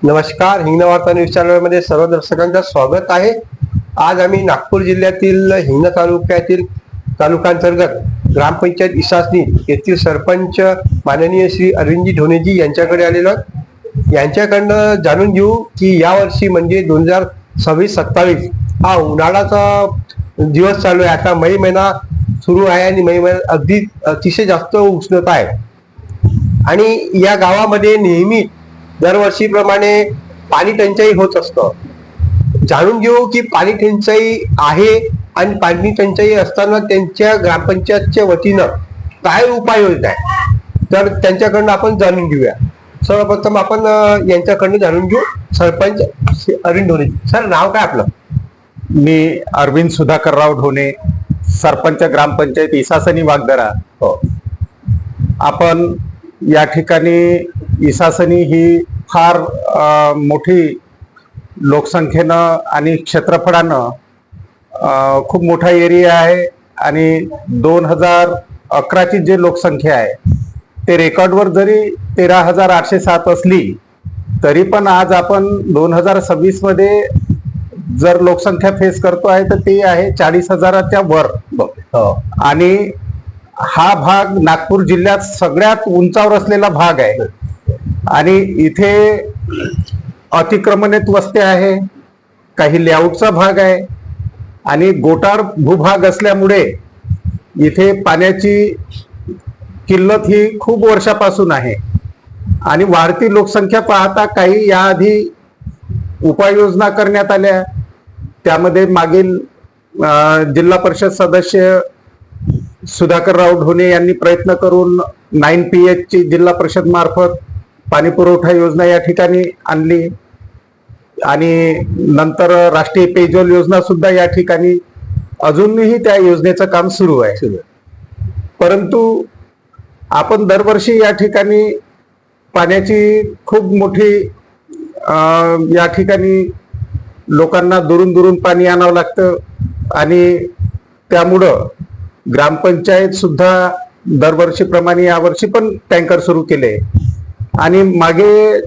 नमस्कार, हिंगणा वार्ता न्यूज चॅनलमध्ये सर्व दर्शकांचं स्वागत आहे। आज आम्ही नागपूर जिल्ह्यातील हिंगणा तालुक्यांतर्गत ग्रामपंचायत इसासनी येथील सरपंच माननीय श्री अरविंदजी ढोणेजी यांच्याकडे आलेलो आहोत। यांच्याकडनं जाणून घेऊ की यावर्षी म्हणजे 2026-27 हा उन्हाळ्याचा दिवस चालू आहे। आता मे महिना सुरू आहे आणि मे महिन्यात अगदी अतिशय जास्त उष्णता आहे आणि या गावामध्ये नेहमी दरवर्षीप्रमाणे पाणी टंचाई होत असतं। जाणून घेऊ की पाणी टंचाई आहे आणि पाणी टंचाई असताना त्यांच्या ग्रामपंचायतच्या वतीनं काय उपाययोजना आहे, तर त्यांच्याकडनं आपण जाणून घेऊया। सर्वप्रथम आपण यांच्याकडनं जाणून घेऊ। सरपंच अरविंद ढोणेजी, सर नाव काय आपलं? मी अरविंद सुधाकरराव ढोणे, सरपंच ग्रामपंचायत इसासनी वागदरा। हो, आपण या ठिकाणी इसासनी ही फार मोठी लोकसंख्येनं आणि क्षेत्रफळानं खूप मोठा एरिया आहे आणि 2011ची जी लोकसंख्या आहे ते रेकॉर्डवर जरी 13,807 असली तरी पण आज आपण 2026 मध्ये जर लोकसंख्या फेस करतो आहे तर ती आहे 40,000च्या वर। आणि हा भाग नागपूर जिल्ह्यात सगळ्यात उंचावर असलेला भाग आहे आणि इथे अतिक्रमणित वस्ती आहे, काही लेआउटचा भाग आहे आणि गोटाळ भूभाग असल्यामुळे इथे पाण्याची किल्लत ही खूप वर्षापासून आहे आणि वाढती लोकसंख्या पाहता काही याआधी उपाययोजना करण्यात आल्या। त्यामध्ये मागील जिल्हा परिषद सदस्य सुधाकरराव ढोणे यांनी प्रयत्न करून 9PH ची जिल्हा परिषद मार्फत पाणी पुरवठा योजना या ठिकाणी आणली आणि नंतर राष्ट्रीय पेयजल योजना सुद्धा या ठिकाणी अजूनही त्या योजनेचं काम सुरू आहे। परंतु आपण दरवर्षी या ठिकाणी पाण्याची खूप मोठी या ठिकाणी लोकांना दुरून दुरून पाणी आणावं लागतं आणि त्यामुळं ग्रामपंचायत सुद्धा दरवर्षीप्रमाणे यावर्षी पण टँकर सुरू केले आणि मागे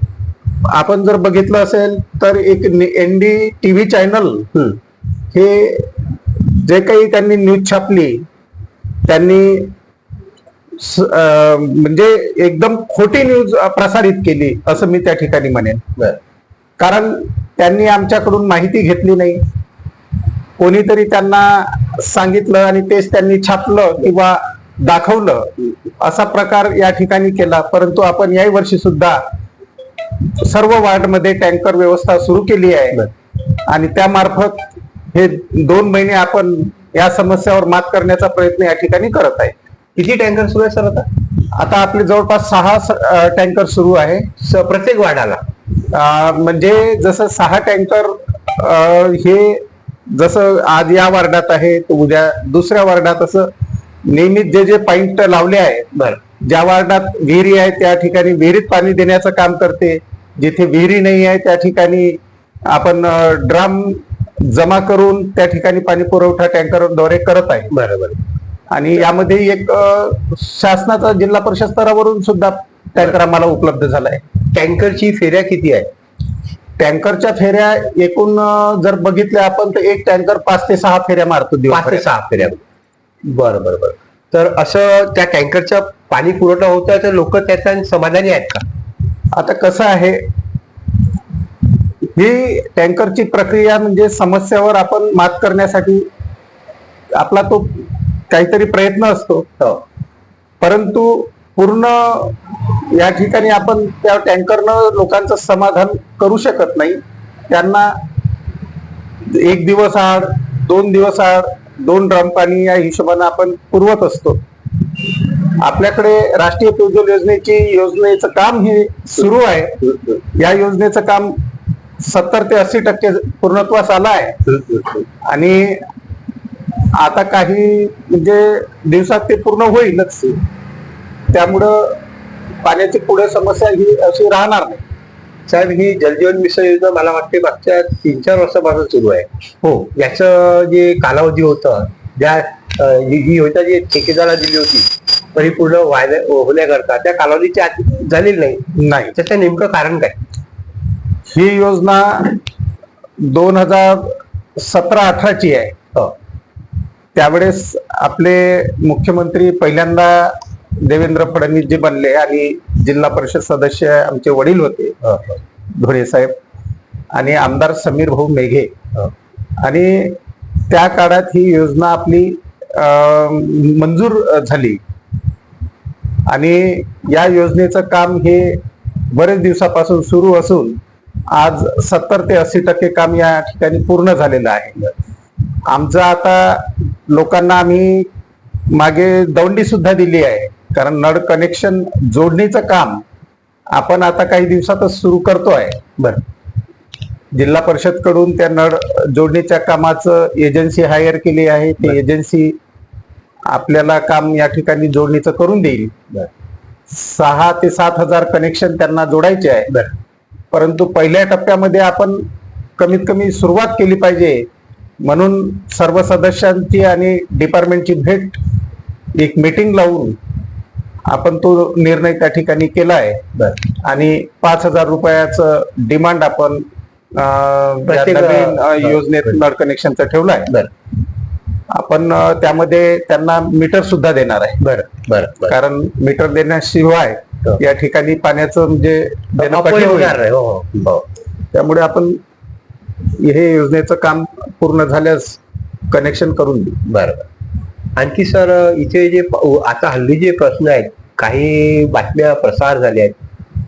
आपण जर बघितलं असेल तर एक NDTV चॅनल हे जे काही त्यांनी न्यूज छापली त्यांनी म्हणजे एकदम खोटी न्यूज प्रसारित केली असं मी त्या ठिकाणी म्हणेन। कारण त्यांनी आमच्याकडून माहिती घेतली नाही, कोणीतरी त्यांना सांगितलं आणि तेच त्यांनी छापलं किंवा दाखवलं असा प्रकार या ठिकाणी केला। परंतु आपण याही वर्षी सुद्धा सर्व वार्डमध्ये टँकर व्यवस्था सुरू केली आहे आणि त्यामार्फत हे 2 महिने आपण या समस्यावर मात करण्याचा प्रयत्न या ठिकाणी करत आहे। किती टँकर सुरू आहे सर? आता आपले जवळपास 6 टँकर सुरू आहे प्रत्येक वार्डाला। म्हणजे जसं 6 टँकर हे जसं आज या वार्डात आहे तर उद्या दुसऱ्या वार्डात असं नियमित जे पॉइंट लावले आहेत। ज्या वार्डात विहिरी आहे त्या ठिकाणी विहिरीत पाणी देण्याचं काम करते, जिथे विहिरी नाही आहे त्या ठिकाणी आपण ड्रम जमा करून त्या ठिकाणी पाणी पुरवठा टँकरद्वारे करत आहे। बरोबर। आणि यामध्ये एक शासनाचा जिल्हा परिषद स्तरावरून सुद्धा टँकर आम्हाला उपलब्ध झाला आहे। टँकरची फेऱ्या किती आहे? टँकरच्या फेऱ्या एकूण जर बघितल्या आपण तर एक टँकर 5 ते 6 फेऱ्या मारतो, 5 ते 6 फेऱ्या। बरं बरं बरं। तर असं त्या टँकरचा पाणी पुरवठा होता तर लोक त्याच्या समाधानी आहेत का? आता कसं आहे, ही टँकरची प्रक्रिया म्हणजे समस्यावर आपण मात करण्यासाठी आपला तो काहीतरी प्रयत्न असतो, परंतु पूर्ण या ठिकाणी आपण त्या टँकरनं लोकांचं समाधान करू शकत नाही। त्यांना 1 दिवस आड 2 दिवस आड 2 ड्रम पाणी या हिशोबाने आपण पुरवत असतो। आपल्याकडे राष्ट्रीय पेयजल योजनेचं काम हे सुरू आहे। या योजनेचं काम 70 ते 80% पूर्णत्वास आलं आहे आणि आता काही म्हणजे दिवसात ते पूर्ण होईलच। त्यामुळं पाण्याची पुढे समस्या ही अशी राहणार नाही। साहेब, ही जलजीवन मिशन योजना मला वाटते मागच्या 3-4 वर्षापासून सुरू आहे। हो, याचं जे कालावधी होतं, ज्या ही योजना जी ठेकेदाराला दिली होती परिपूर्ण होण्याकरता त्या कालावधीची झालेली नाही, त्याचं नेमकं कारण काय? ही योजना 2017-18ची आहे. हो. त्यावेळेस आपले मुख्यमंत्री पहिल्यांदा देवेंद्र फडणवीस जे बनले आणि जिल्हा परिषद सदस्य आमचे वडील होते धोरे साहेब आणि आमदार समीर भाऊ मेघे. आणि त्या काळात ही योजना आपली मंजूर झाली आणि या योजनेचं काम हे बरेच दिवसापासून सुरू असून आज 70 ते 80% काम या ठिकाणी पूर्ण झालेलं आहे. आमचं आता लोकांना आम्ही मागे दौंडी सुद्धा दिली आहे, कारण नळ कनेक्शन जोडणीचं काम आपण आता काही दिवसातच सुरू करतोय. बरं. जिल्हा परिषद कडून त्या नळ जोडणीच्या कामाचं एजन्सी हायर केली आहे. ती एजन्सी आपल्याला काम या ठिकाणी जोडणीचं करून देईल. 6 ते 7 हजार कनेक्शन त्यांना जोडायचे आहे. परंतु पहिल्या टप्प्यामध्ये आपण कमीत कमी सुरुवात केली पाहिजे म्हणून सर्व सदस्यांची आणि डिपार्टमेंटची भेट एक मीटिंग लावून आपण तो निर्णय त्या ठिकाणी केला आहे आणि 5,000 रुपयाचं डिमांड आपण नवीन योजनेत नळ कनेक्शनचं ठेवलं आहे. आपण त्यामध्ये त्यांना मीटर सुद्धा देणार आहे. कारण मीटर देण्याशिवाय या ठिकाणी पाण्याचं म्हणजे देणं कठीण होईल. त्यामुळे आपण हे योजनेचं काम पूर्ण झाल्यास कनेक्शन करून देऊ. बरोबर. आणखी सर, इथे जे आता हल्ली जे प्रश्न आहेत, काही बातम्या प्रसार झाल्या आहेत,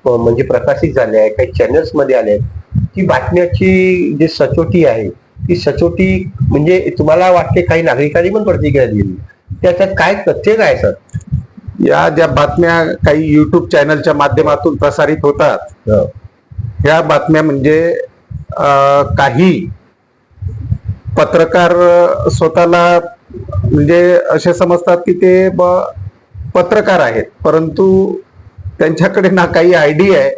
म्हणजे प्रकाशित झाल्या आहेत, काही चॅनल्स मध्ये आले आहेत, की बातम्याची जी सचोटी आहे ती सचोटी म्हणजे तुम्हाला वाटते काही नागरिकांनी पण प्रतिक्रिया दिली, त्याच्यात काय तथ्य काय सर? या ज्या बातम्या काही युट्यूब चॅनलच्या माध्यमातून प्रसारित होतात, ह्या बातम्या म्हणजे काही पत्रकार स्वतःला म्हणजे असे समजतात की ते पत्रकार आहेत, परंतु त्यांच्याकडे ना काही आयडिया आहे.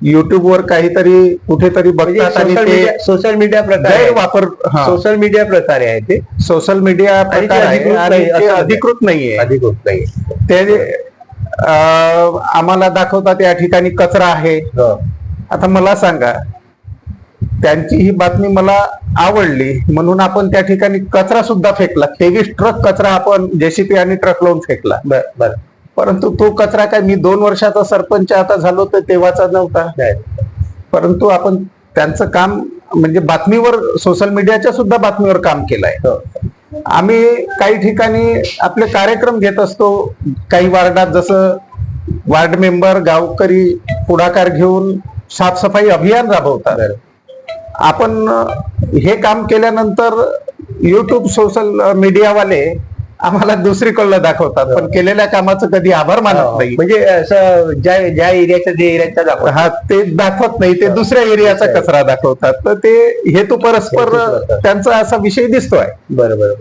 युट्यूबवर काहीतरी कुठेतरी बघतात आणि ते सोशल मीडिया प्रकारे वापर सोशल मीडिया प्रकारे आहे. ते सोशल मीडिया अधिकृत नाहीये. ते आम्हाला दाखवतात या ठिकाणी कचरा आहे. आता मला सांगा, त्यांची ही बातमी मला आवडली म्हणून आपण त्या ठिकाणी कचरा सुद्धा फेकला. 23 ट्रक कचरा आपण जेसीपी आणि ट्रक लावून फेकला. परंतु तो कचरा काय मी 2 वर्षाचा सरपंच आता झालो तर तेव्हाचा नव्हता. परंतु आपण त्यांचं काम म्हणजे बातमीवर, सोशल मीडियाच्या सुद्धा बातमीवर काम केलंय. आम्ही काही ठिकाणी आपले कार्यक्रम घेत असतो. काही वार्डात जसं वार्ड मेंबर, गावकरी पुढाकार घेऊन साफसफाई अभियान राबवतात. आपण हे काम केल्यानंतर युट्यूब, सोशल मीडियावाले आम्हाला दुसरीकडलं दाखवतात, पण केलेल्या कामाचं कधी आभार मानत नाही. म्हणजे असं ज्या एरियाचा जे एरियाचा ते दाखवत नाही, ते दुसऱ्या एरियाचा कचरा दाखवतात. तर ते हेतू परस्पर त्यांचा असा विषय दिसतोय. बरोबर.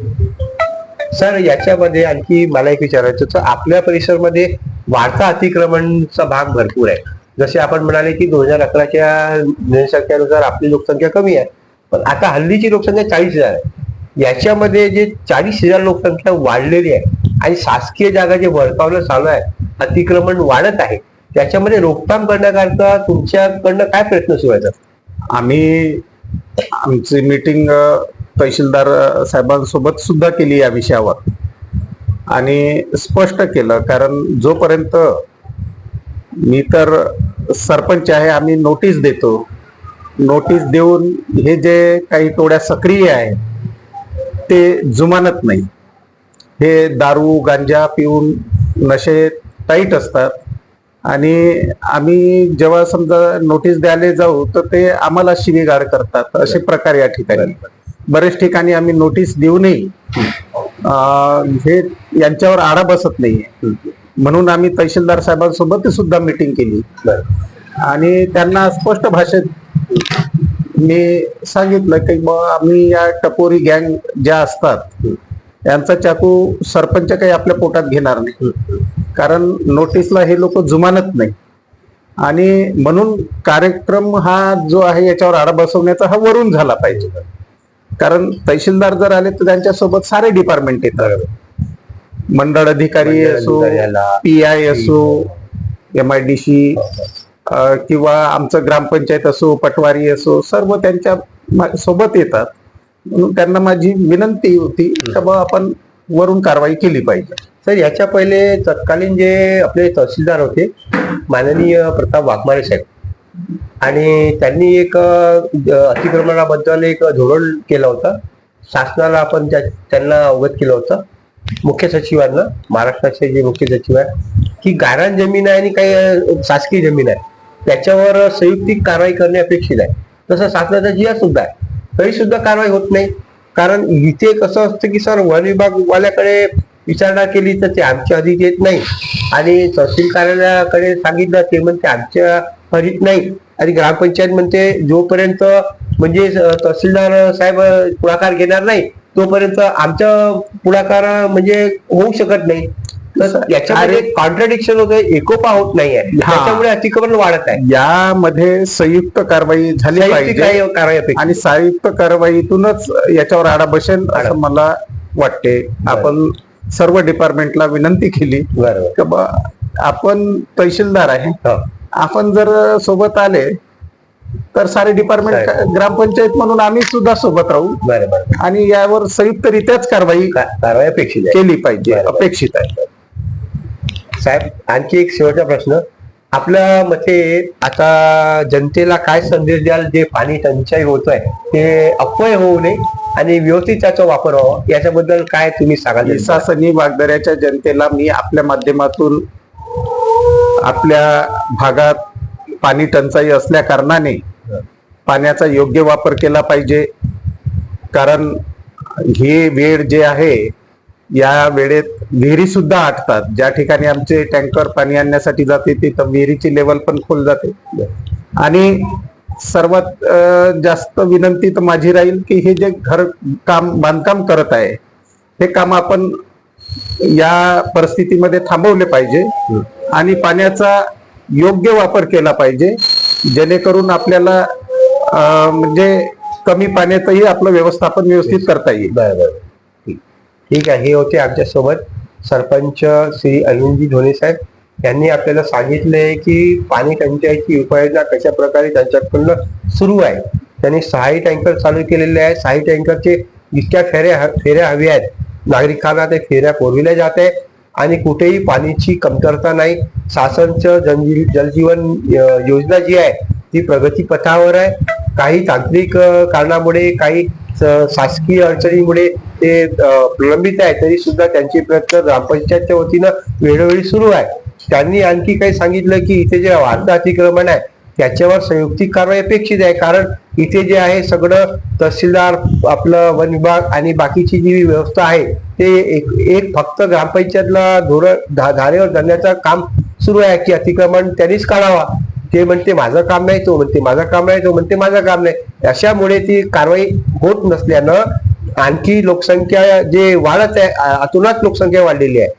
सर, याच्यामध्ये आणखी मला एक विचारायचं होतं, आपल्या परिसरामध्ये वाढता अतिक्रमणचा भाग भरपूर आहे. जसे आपण म्हणाले की 2011च्या जनसंख्येनुसार आपली लोकसंख्या कमी आहे, पण आता हल्लीची लोकसंख्या 40,000 आहे. याच्यामध्ये जे 40,000 लोकसंख्या वाढलेली आहे आणि शासकीय जागा जे वळकावलं चालू आहे, अतिक्रमण वाढत आहे, त्याच्यामध्ये रोकथाम करण्याकरता तुमच्याकडनं काय प्रयत्न सुरू आहेत? आमची मीटिंग तहसीलदार साहेबांसोबत सुद्धा केली या विषयावर आणि स्पष्ट केलं. कारण जोपर्यंत मी तर सरपंच आहे, आम्ही नोटीस देतो. नोटीस देऊन हे जे काही टोळ्या सक्रिय आहे ते जुमानत नाही. हे दारू गांजा पिऊन नशे टाईट असतात आणि आम्ही जेव्हा समजा नोटीस द्यायला जाऊ तर ते आम्हाला शिवीगाळ करतात. असे प्रकार या ठिकाणी बरेच ठिकाणी आम्ही नोटीस देऊनही हे यांच्यावर आळा बसत नाहीये. म्हणून आम्ही तहसीलदार साहेबांसोबत सुद्धा मीटिंग केली आणि त्यांना स्पष्ट भाषेत मी सांगितलं की आम्ही या टपोरी गँग ज्या असतात यांचा चाकू सरपंच काही आपल्या पोटात घेणार नाही, कारण नोटीसला हे लोक जुमानत नाही. आणि म्हणून कार्यक्रम हा जो आहे याच्यावर आळा बसवण्याचा हा वरून झाला पाहिजे. कारण तहसीलदार जर आले तर त्यांच्यासोबत सारे डिपार्टमेंट येतात. मंडळ अधिकारी असो, PI असो, MIDC किंवा आमचं ग्रामपंचायत असो, पटवारी असो, सर्व त्यांच्या सोबत येतात. म्हणून त्यांना माझी विनंती होती की बा आपण वरून कारवाई केली पाहिजे. सर, याच्या पहिले तत्कालीन जे आपले तहसीलदार होते माननीय प्रताप वाघमारे साहेब, आणि त्यांनी एक अतिक्रमणाबद्दल एक धोरण केलं होतं. शासनाला आपण त्यांना अवगत केलं होतं, मुख्य सचिवांना, महाराष्ट्राचे जे मुख्य सचिव आहे, की गायरान जमीन आहे आणि काही शासकीय जमीन आहे त्याच्यावर संयुक्तिक कारवाई करणे अपेक्षित आहे. तसं शासनाचा जिया सुद्धा आहे, तरी सुद्धा कारवाई होत नाही. कारण इथे कसं असतं की सर, वन विभागवाल्याकडे विचारणा केली तर ते आमच्या हद्दीत येत नाही, आणि तहसील कार्यालयाकडे सांगितलं ते म्हणते आमच्या हद्दीत नाही, आणि ग्रामपंचायत म्हणते जोपर्यंत म्हणजे तहसीलदार साहेब पुढाकार घेणार नाही तोपर्यंत आमचा पुढाकार म्हणजे होऊ शकत नाही. तर याच्यामध्ये कॉन्ट्रडिक्शन होतंय, एकोपा होत नाहीये, त्याच्यामुळे अतिक्रमण वाढत आहे. यामध्ये संयुक्त कारवाई झाली पाहिजे कारवाई, आणि संयुक्त कारवाईतूनच याच्यावर आळा बसेल असं मला वाटते. आपण सर्व डिपार्टमेंटला विनंती केली की बा आपण तहसीलदार आहे, आपण जर सोबत आले तर सारे डिपार्टमेंट, ग्रामपंचायत म्हणून आम्ही सुद्धा सोबत राहू. आणि यावर संयुक्तरित्याच कारवाई अपेक्षित केली पाहिजे, अपेक्षित आहे. साहेब, आणखी एक शेवटचा प्रश्न. आपल्या मते आता जनतेला काय संदेश द्याल, जे पाणी टंचाई होत आहे ते अपव्यय होऊ नये आणि व्यवस्थित त्याचा वापर व्हावा, याच्याबद्दल काय तुम्ही सांगाल? शासनी वागदऱ्याच्या जनतेला मी आपल्या माध्यमातून, आपल्या भागात पाणी टंचाई असल्या कारणाने पाण्याचा योग्य वापर केला पाहिजे. कारण हे वेळ जे आहे, या वेळेत विहिरी सुद्धा आटतात. ज्या ठिकाणी आमचे टँकर पाणी आणण्यासाठी जाते तिथं विहिरीची लेवल पण खोल जाते. आणि सर्वात जास्त विनंती तर माझी राहील की हे जे बांधकाम करत आहे हे काम आपण या परिस्थितीमध्ये थांबवले पाहिजे आणि पाण्याचा योग्य वापर केला पाहिजे, जेणेकरून आपल्याला म्हणजे कमी पाण्यातही आपलं व्यवस्थापन व्यवस्थित करता येईल. बरोबर, ठीक आहे. हे होते आमच्या सोबत सरपंच श्री अरविंदजी ढोणे साहेब. यांनी आपल्याला सांगितले की पाणी टंचाईची उपाययोजना कशा प्रकारे त्यांच्याकडून सुरू आहे. त्यांनी 6 टँकर चालू केलेले आहेत. 6 टँकरचे जितक्या फेऱ्या हव्या आहेत नागरिकांना ते फेऱ्या पुरविल्या जात आहे, आणि कुठेही पाण्याची कमतरता नाही. शासनचं जलजीवन योजना जी आहे ती प्रगतीपथावर आहे. काही तांत्रिक कारणामुळे, काही शासकीय अडचणीमुळे ते प्रलंबित आहे, तरी सुद्धा त्यांचे प्रयत्न ग्रामपंचायतच्या वतीनं वेळोवेळी सुरू आहे. त्यांनी आणखी काही सांगितलं की इथे जे वाढतं अतिक्रमण आहे त्याच्यावर संयुक्तिक कारवाई अपेक्षित आहे. कारण इथे जे आहे सगळं तहसीलदार, आपलं वन विभाग आणि बाकीची जी व्यवस्था आहे ते एक फक्त ग्रामपंचायतला धारेवर धरण्याचं काम सुरू आहे की अतिक्रमण त्यांनीच काढावा. ते म्हणते माझं काम नाही, तो म्हणते माझं काम नाही, तो म्हणते माझं काम नाही. अशामुळे ती कारवाई होत नसल्यानं आणखी लोकसंख्या जे वाढत आहे, अतोनात लोकसंख्या वाढलेली आहे.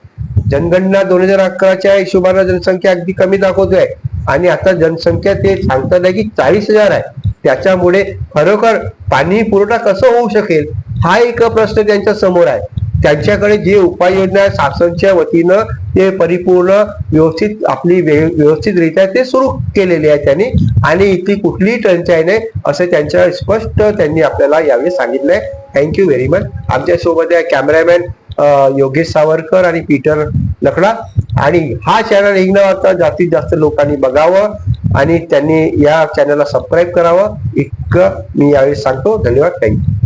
जनगणना 2011च्या हिशोबाने जनसंख्या अगदी कमी दाखवतोय, आणि आता जनसंख्या ते सांगतात आहे की 40,000 आहे. त्याच्यामुळे खरोखर पाणी पुरवठा कसं होऊ शकेल हा एक प्रश्न त्यांच्या समोर आहे. त्यांच्याकडे जे उपाययोजना शासनाच्या वतीनं ते परिपूर्ण व्यवस्थित आपली व्यवस्थितरित्या ते सुरू केलेले आहे त्यांनी, आणि इथली कुठलीही टंचाई नाही असं त्यांच्या स्पष्ट त्यांनी आपल्याला यावेळी सांगितलंय. Thank you very much. आमच्या सोबत आहे कॅमेरामॅन योगेश सावरकर आणि पीटर लकडा. आणि हा चॅनल हिंगणावरचा जास्तीत जास्त लोकांनी बघावं आणि त्यांनी या चॅनलला सबस्क्राईब करावं इतकं मी यावेळी सांगतो. धन्यवाद. थँक्यू.